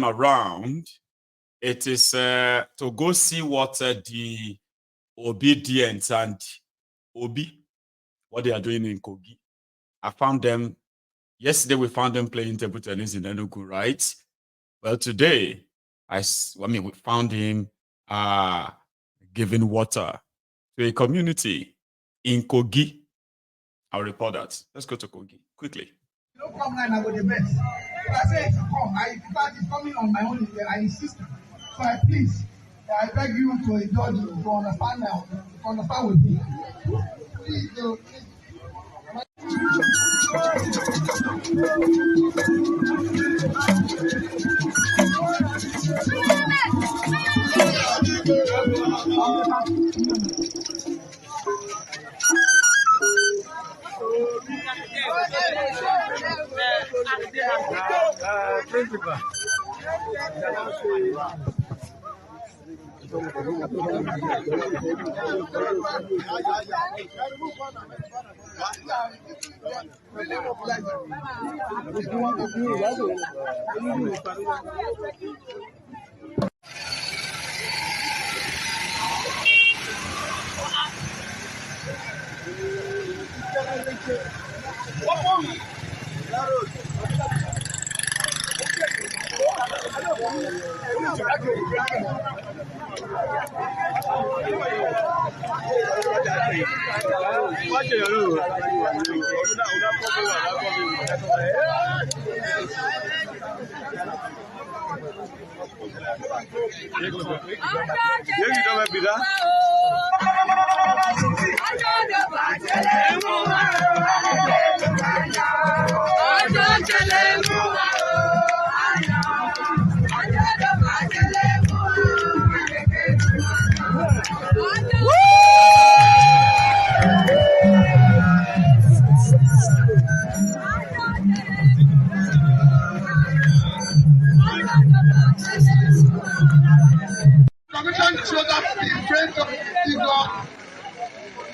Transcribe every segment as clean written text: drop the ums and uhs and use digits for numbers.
around, it is to go see what the obedient and Obi, what they are doing in Kogi. I found them yesterday. We found them playing table tennis in Enugu, right? Well, today we found him giving water to a community in Kogi. I'll report that. Let's go to Kogi quickly. No come line, I go the best. If I say it to come, because it's coming on my own, I insist. So please, I beg you to indulge, to understand now, to understand with me. Please, please. Principal.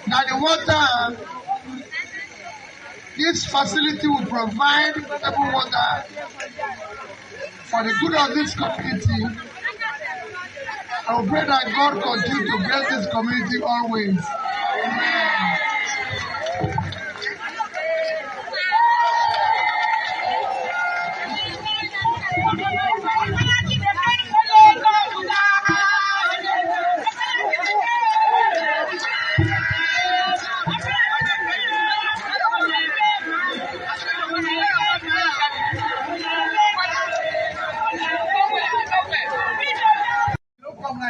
Now the water, this facility will provide potable water for the good of this community. I pray that God continue to bless this community always. Amen.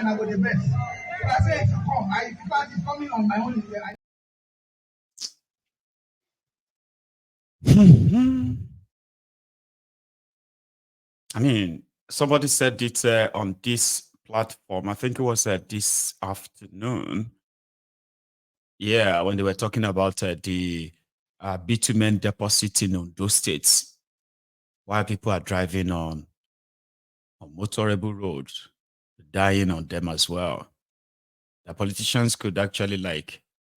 I go the best. If I say it to come, because it's coming on my own. I mean, somebody said it on this platform. I think it was this afternoon. Yeah, when they were talking about the bitumen deposit in those states, while people are driving on motorable roads, dying on them as well. The politicians could actually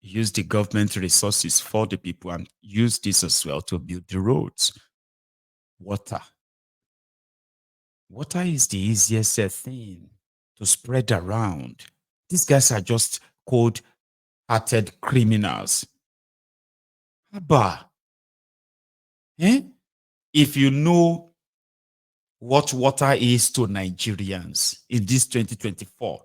use the government resources for the people and use this as well to build the roads. Water. Water is the easiest thing to spread around. These guys are just cold-hearted criminals. Abba, if you know what water is to Nigerians in this 2024,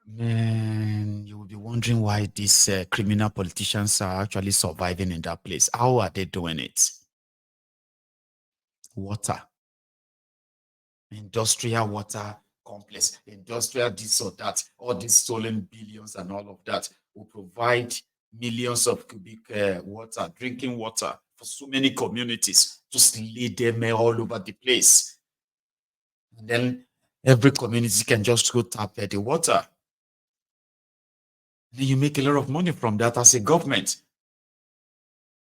man, you will be wondering why these criminal politicians are actually surviving in that place. How are they doing it? Water. Industrial water complex, industrial this or that, all these stolen billions and all of that will provide millions of cubic water, drinking water for so many communities. Just lay them all over the place. And then every community can just go tap the water. Then you make a lot of money from that as a government.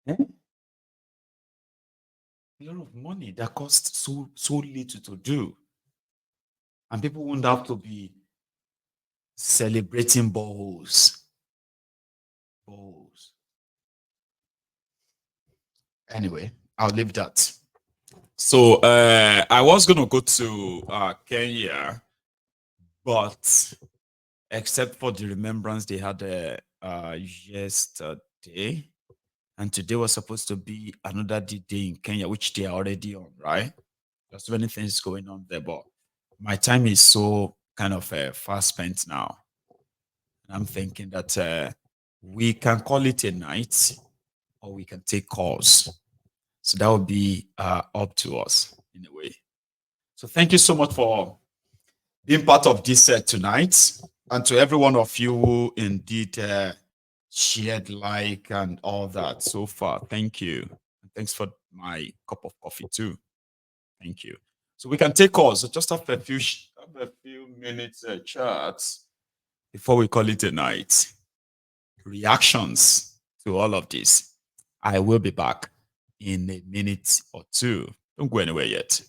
A lot of money that costs so little to do. And people won't have to be celebrating boreholes. Anyway, I'll leave that. So I was gonna go to Kenya, but except for the remembrance they had yesterday, and today was supposed to be another day in Kenya, which they are already on, right? There's so many things going on there, but my time is so kind of fast spent now. And I'm thinking that we can call it a night, or we can take calls. So that would be up to us in a way. So thank you so much for being part of this tonight, and to every one of you who indeed shared, like, and all that so far. Thank you. And thanks for my cup of coffee too. Thank you. So we can take calls. So just have have a few minutes chats before we call it a night. Reactions to all of this. I will be back in a minute or two. Don't go anywhere yet.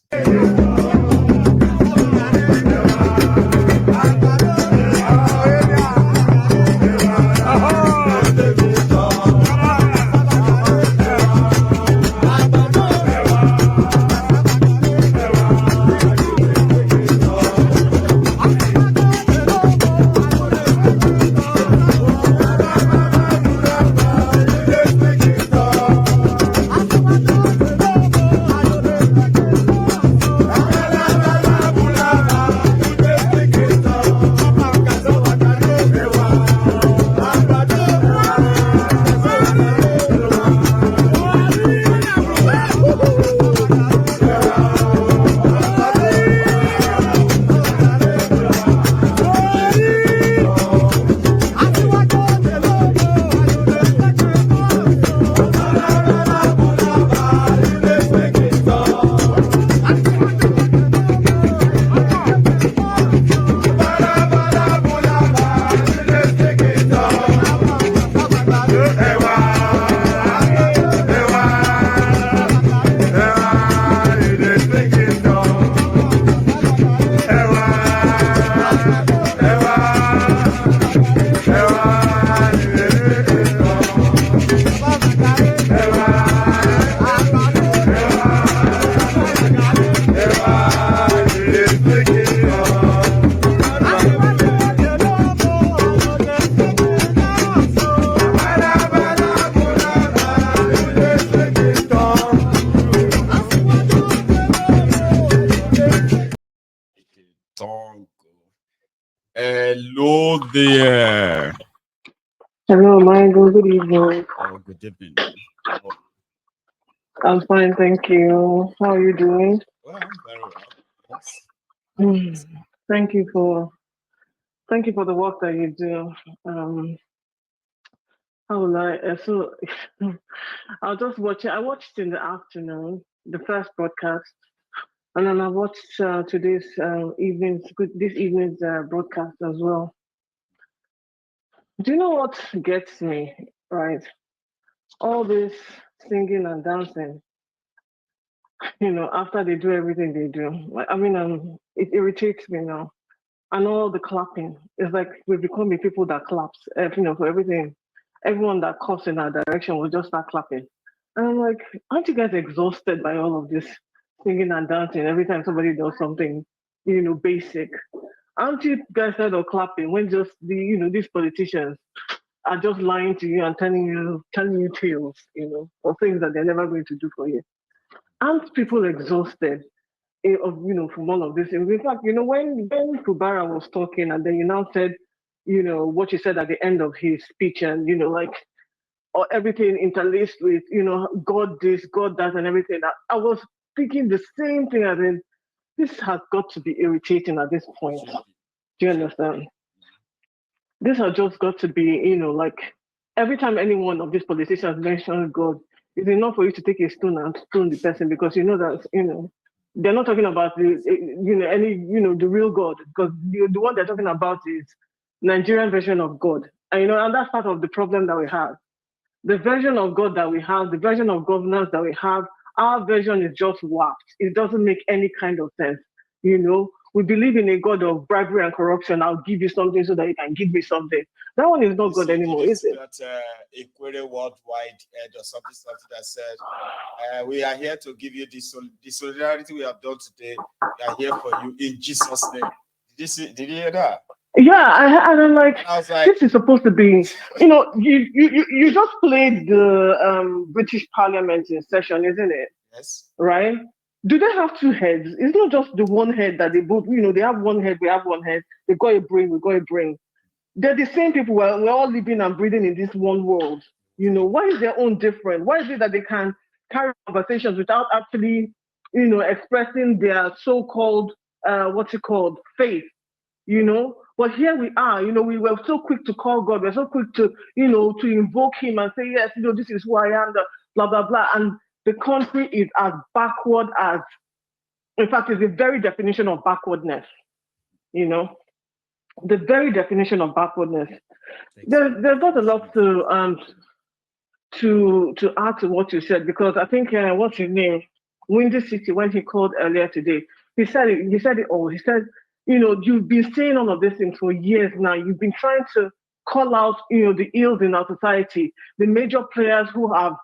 Hello there. Hello, Michael. Good evening. Oh, good evening. I'm fine, thank you. How are you doing? Well, I'm very well. Yes. Thank you for the work that you do. How will I? So I'll just watch it. I watched in the afternoon the first broadcast, and then I watched this evening's broadcast as well. Do you know what gets me? Right, all this singing and dancing. After they do everything they do. It irritates me now. And all the clapping. It's like we've become the people that claps, for everything. Everyone that coughs in our direction will just start clapping. And I'm like, aren't you guys exhausted by all of this singing and dancing every time somebody does something, basic? Aren't you guys tired of clapping when just these politicians are just lying to you and telling you tales, for things that they're never going to do for you? Aren't people exhausted from all of this? In fact, when Kubara was talking, and then you now said, what you said at the end of his speech, and like, or everything interlaced with, God this, God that, and everything. I was thinking the same thing. I mean, this has got to be irritating at this point. Do you understand? This has just got to be, like, every time any one of these politicians mentions God, it's enough for you to take a stone and stone the person, because you know that, they're not talking about the real God, because the one they're talking about is Nigerian version of God. And that's part of the problem that we have. The version of God that we have, the version of governance that we have, our version is just warped. It doesn't make any kind of sense. We we believe in a God of bribery and corruption. I'll give you something so that you can give me something. That one is not God anymore, is it? That Equity Worldwide Ed or something that said, we are here to give you the solidarity we have done today. We are here for you in Jesus' name. Did you hear that? Yeah, I'm like, and I was like, this is supposed to be, you just played the British Parliament in session, isn't it? Yes. Right? Do they have two heads? It's not just the one head that they both, they have one head, we have one head. They got a brain, we got a brain. They're the same people. We're all living and breathing in this one world. Why is their own different? Why is it that they can carry conversations without actually, expressing their so-called, faith? But here we are, we were so quick to call God, we're so quick to, to invoke him and say, yes, this is who I am, blah, blah, blah. And the country is as backward as, in fact, it's the very definition of backwardness, the very definition of backwardness. There's not a lot to add to what you said, because I think what's his name, Windy City, when he called earlier today, he said it all. He said, you've been saying all of these things for years now. You've been trying to call out, the ills in our society, the major players who have,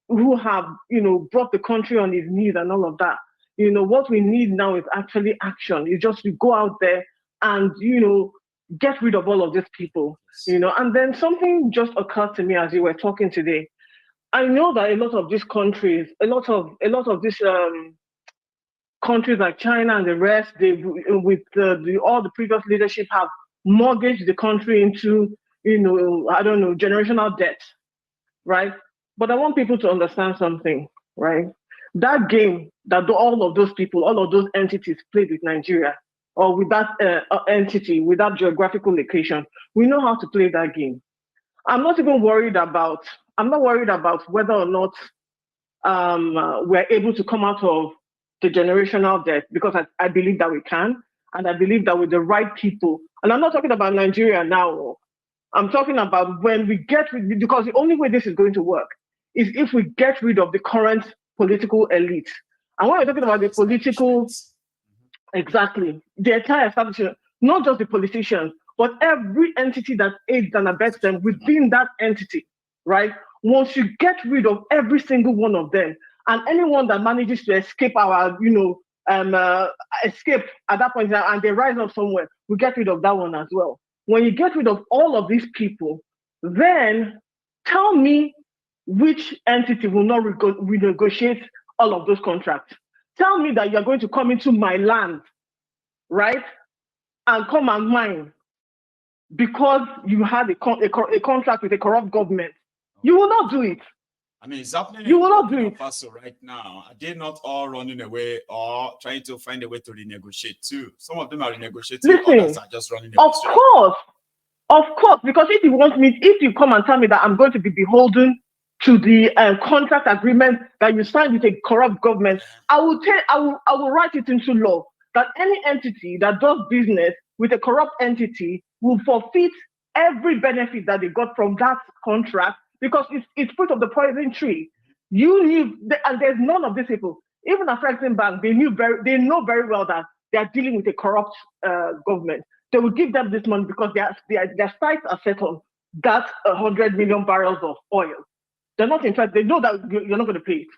brought the country on its knees and all of that. What we need now is actually action. You go out there and, get rid of all of these people, And then something just occurred to me as you were talking today. I know that a lot of these countries, a lot of these countries like China and the rest, they, with all the previous leadership, have mortgaged the country into, generational debt, right? But I want people to understand something, right? That game that all of those people, all of those entities played with Nigeria, or with that entity, with that geographical location, we know how to play that game. I'm not worried about whether or not we're able to come out of the generational debt, because I believe that we can, and I believe that with the right people, and I'm not talking about Nigeria now, I'm talking about when we get rid, because the only way this is going to work is if we get rid of the current political elite. And when we're talking about the political, exactly, the entire establishment, not just the politicians, but every entity that aids and abets them within that entity, right? Once you get rid of every single one of them, and anyone that manages to escape our, escape at that point, and they rise up somewhere, we get rid of that one as well. When you get rid of all of these people, then tell me which entity will not renegotiate all of those contracts. Tell me that you're going to come into my land, right, and come and mine because you had a contract with a corrupt government. You will not do it. I mean, it's happening you in will not do Burkina it. Faso right now. Are they not all running away or trying to find a way to renegotiate too? Some of them are renegotiating, Listen, others are just running away. Of course, because if you come and tell me that I'm going to be beholden to the contract agreement that you signed with a corrupt government, I will write it into law that any entity that does business with a corrupt entity will forfeit every benefit that they got from that contract, because it's fruit of the poison tree. And there's none of these people. Even affecting bank, they know very well that they are dealing with a corrupt government. They will give them this money because their sights are set on that 100 million barrels of oil. They're not interested. They know that you're not going to pay it.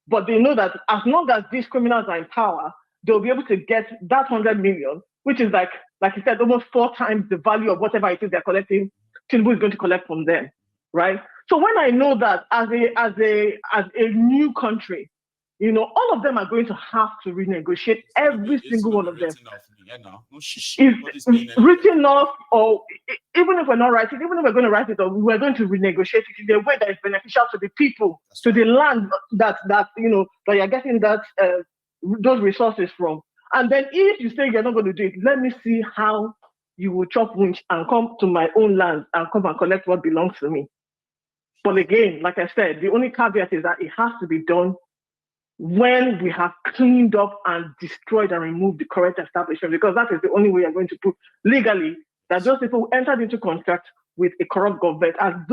But they know that as long as these criminals are in power, they'll be able to get that 100 million, which is like you said, almost 4 times the value of whatever it is they're collecting, Tinubu is going to collect from them, right? So when I know that as a new country, all of them are going to have to renegotiate every single one of them. It's written off, or even if we're not writing, even if we're going to write it, or we're going to renegotiate it in a way that is beneficial to the people, to the land that you're getting those resources from. And then if you say you're not going to do it, let me see how you will chop winch and come to my own land and come and collect what belongs to me. But again, like I said, the only caveat is that it has to be done when we have cleaned up and destroyed and removed the current establishment, because that is the only way you're going to prove legally that those people entered into contract with a corrupt government. And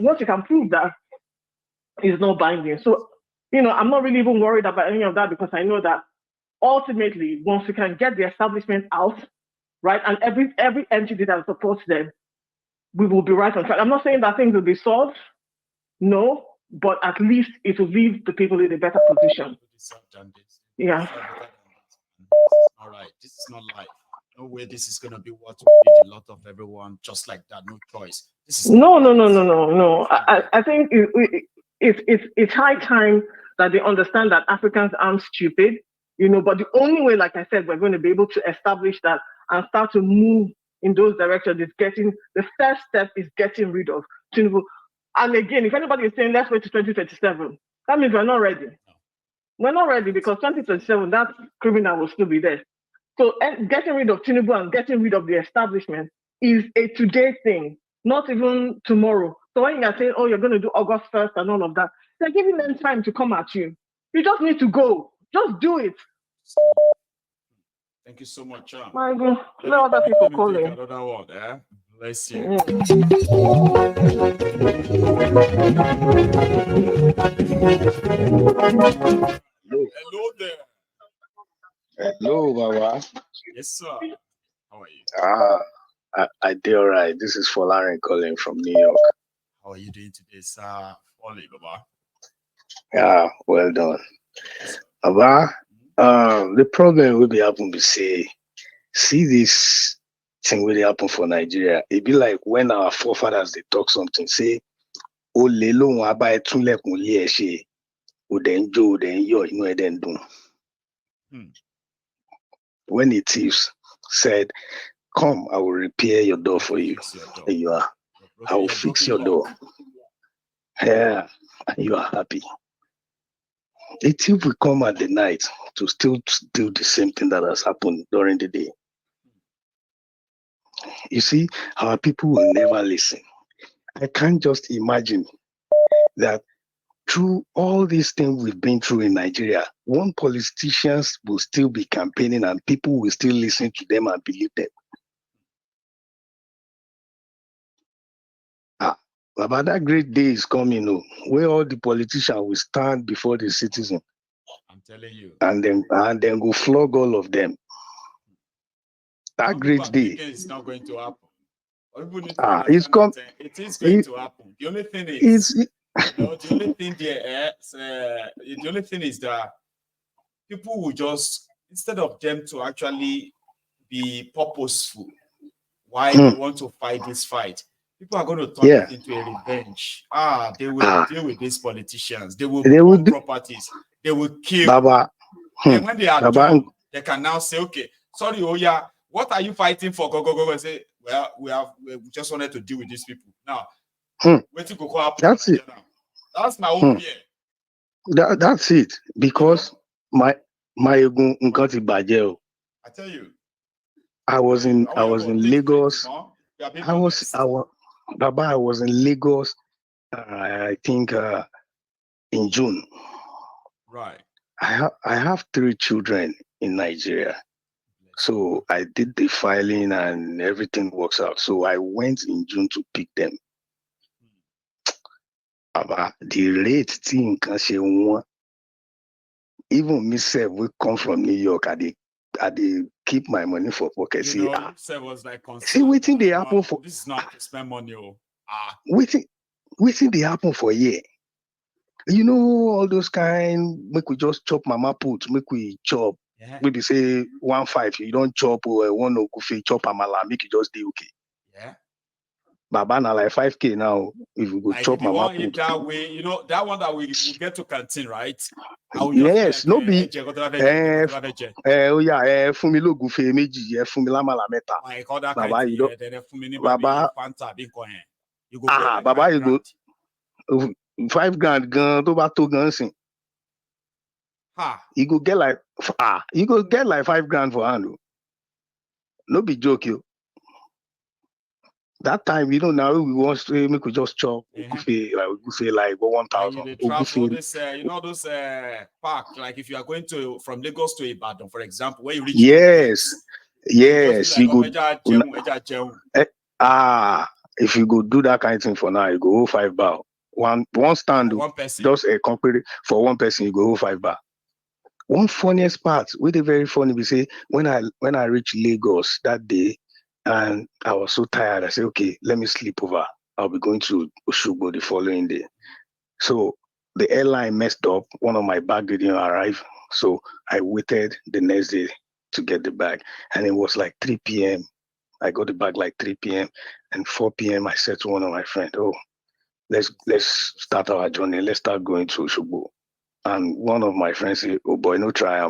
once you can prove that, it's not binding. So, I'm not really even worried about any of that, because I know that ultimately, once we can get the establishment out, right, and every entity that supports them, we will be right on track. I'm not saying that things will be solved, no, but at least it will leave the people in a better position. Yeah. All right, this is not life. No way this is going to be what will feed a lot of everyone just like that, no choice. This is no. I think it's high time that they understand that Africans aren't stupid, but the only way, like I said, we're going to be able to establish that and start to move in those directions is the first step is getting rid of Tinubu. And again, if anybody is saying let's wait to 2027, that means we're not ready. We're not ready because 2027, that criminal will still be there. So getting rid of Tinubu and getting rid of the establishment is a today thing, not even tomorrow. So when you're saying, oh, you're going to do August 1st and all of that, they're giving them time to come at you. You just need to go. Just do it. Thank you so much, Cham. My God, let other people call in. Another one, Bless you. Hello there. Hello, Baba. Yes, sir. How are you? I did all right. This is Folaren calling from New York. How are you doing today, sir? Foley, Baba. Yeah, well done. Baba, the problem will be happen to see this thing will happen for Nigeria. It be like when our forefathers they talk something, say, "O lelo won aba etunlekun le e se, o den jo, o den yo, inu e den dun." When the thieves said, "Come, I will repair your door for you," and you are, I will fix your door. Yeah, and you are happy. A thief will come at the night to still do the same thing that has happened during the day. You see, our people will never listen. I can't just imagine that through all these things we've been through in Nigeria, one politicians will still be campaigning and people will still listen to them and believe them. But that great day is coming, where all the politicians will stand before the citizen. I'm telling you. And then go flog all of them. That great day is not going to happen. It is going to happen. The only thing is, the only thing there, the only thing is that people will just, instead of them to actually be purposeful, why they want to fight this fight, people are going to turn it into a revenge. They will deal with these politicians. They will burn properties. They will kill. Baba. And when they are done, they can now say, okay, sorry, what are you fighting for? Go and say, well, we just wanted to deal with these people. Now, where to go up? That's it. That's my own fear. That's it. Because my I tell you. I was in Lagos. Baba, I was in Lagos, I think in June. Right. I have 3 children in Nigeria. So I did the filing and everything works out. So I went in June to pick them. Baba, the rate thing can say one. Even myself, we come from New York, I keep my money for pocket. Was like, see, waiting they happen for this is not to spend money. Waiting they happen for a year. You know, all those kind, make we just chop mama put, make we chop. Yeah. Maybe say 1.5, you don't chop or 1 okufe, chop amala, make you just do okay. Yeah. Baba na like 5K now. If you go like chop mama put. That way, that one that we get to canteen, right? Yes, no be. Oh yeah, fún mi lógúnfe méjì, fún mi lámàlà mẹ́ta. Like all that Baba, kind of thing, fún mi ní Baba, Fanta, you go like Baba, you go 5 grand gan tó bá tó gan sìn. You go get like 5 grand for hand. No be joke, you. That time, now we want to make we just chop. Say like 1,000. Those park, like if you are going from Lagos to Ibadan, for example, where you reach. Yes. You go. If you go do that kind of thing for now, you go 5 bar. One stand, one person. Just a company for one person, you go 5 bar. one funniest part, with a very funny, we say when I reached Lagos that day, and I was so tired, I said, okay, let me sleep over. I'll be going to Oshogo the following day. So the airline messed up. One of my bag didn't arrive. So I waited the next day to get the bag. And it was like 3 p.m. I got the bag like 3 p.m. And 4 p.m. I said to one of my friends, oh, let's start our journey. Let's start going to Oshogo. And one of my friends said, oh boy, no try.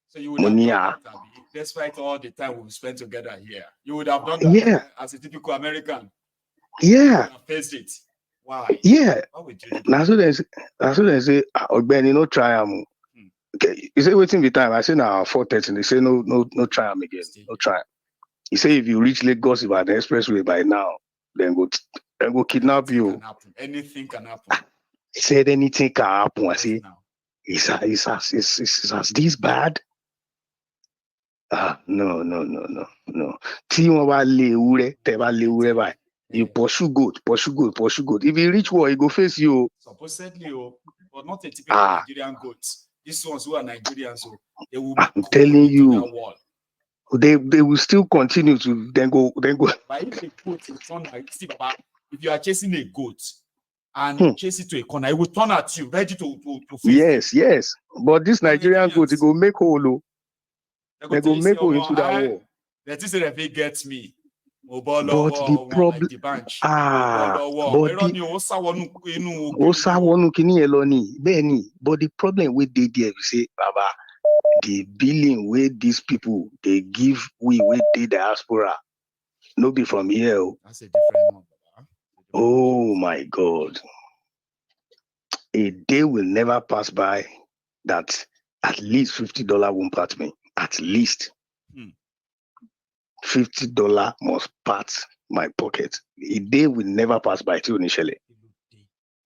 So you would have done that, despite all the time we've spent together here. You would have done that as a typical American. Yeah. You would have faced it. Why? Yeah. Why would you do that? That's what they say, Benny, no try. Okay. You say waiting the time. I say now 4:30. They say no try again. No try. You say if you reach Lagos by the expressway by now, then go kidnap you. Anything can happen. He said anything can happen. I say it's as this bad. No. Tí wọ́n bá lé ewúrẹ́, tẹ́ bá lé ewúrẹ́ báyìí, you pursue goat. If you reach war, he go face you. Supposedly, but not a typical Nigerian goat. These ones who are Nigerians, so they will I'm telling you, that wall. They will still continue to then go. But if the goat will turn like, see, Baba, if you are chasing a goat and chase it to a corner, it will turn at you, ready to face you. Yes. But this Nigerian goat, it go make hole. They go make hole into that wall. That is if it gets me. But the problem, but the problem with the we say, Baba, the billing with these people they give we the diaspora, no be from here. That's a different one, Baba. Oh my God. A day will never pass by that at least $50 won't part me. At least. $50 must part my pocket. A day will never pass by too initially.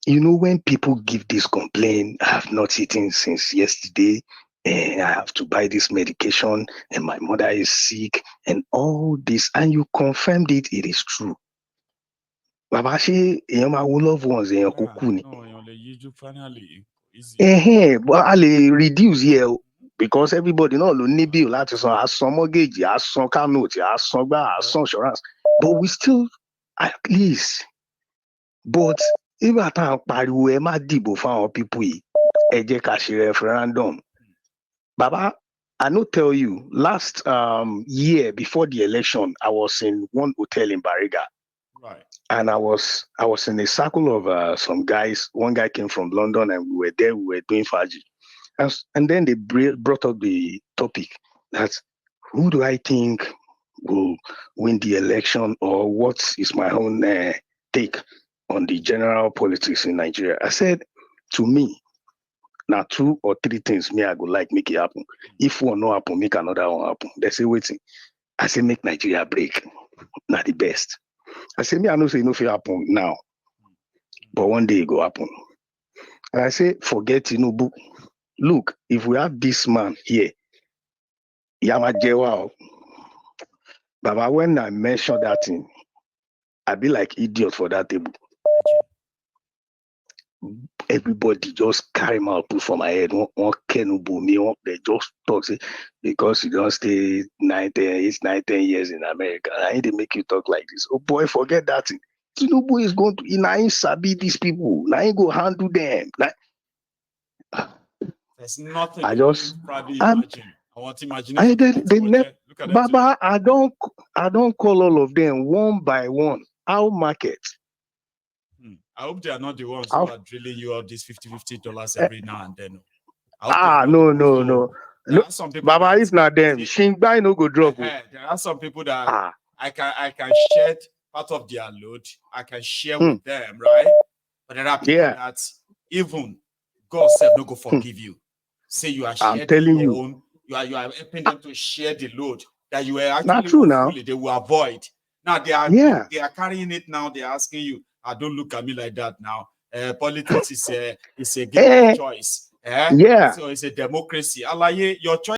You know, when people give this complaint, I have not eaten since yesterday, and I have to buy this medication, and my mother is sick, and all this, and you confirmed it is true. Baba ṣe èèyàn máa wo loved ones èèyàn kò kú ni. But a lè reduce here because everybody náà ló ní bill láti san, a san mortgage, a san car note, a san gbá, a san insurance, but we still at least. But nígbà tá à ń pariwo ẹ má dìbò fáwọn people yìí, ẹ jẹ́ ká ṣe referendum. Baba, I no tell you, last year before the election, I was in one hotel in Bariga. Right. And I was in a circle of some guys. One guy came from London, and we were there. We were doing Faji, and then they brought up the topic that who do I think will win the election, or what is my own take on the general politics in Nigeria. I said, to me, now 2 or 3 things me I go like make it happen. If one no happen, make another one happen. They say waiting. I say make Nigeria break. Not the best. I say, me, I know say no fit happen now, but one day it go happen. And I say, forget Tinubu. Look, if we have this man here, Yama Jewa, Baba, when I mention that thing, I be like idiot for that table. Everybody just carry my put for my head. One Kenubu me, they just talk say, because you don't stay 9, 10 years in America. I need to make you talk like this. Oh boy, forget that thing. Tinubu is going to now sabi these people. Now he go handle them. There's nothing I just probably imagine. I want to imagine. Baba, I don't call all of them one by one. Our market. I hope they are not the ones who are drilling you out these $50 every now and then. No. Baba, if not them, Shingbai no go drop. There are some people that I can share part of their load. I can share with them, right? But there are people that even God said no go forgive you. Say you are sharing your own. You are helping them to share the load that you are actually not true now. They will avoid. Now they are carrying it now. They are asking you, don't look at me like that now. Politics is a game of choice. So it's a democracy. Your choice.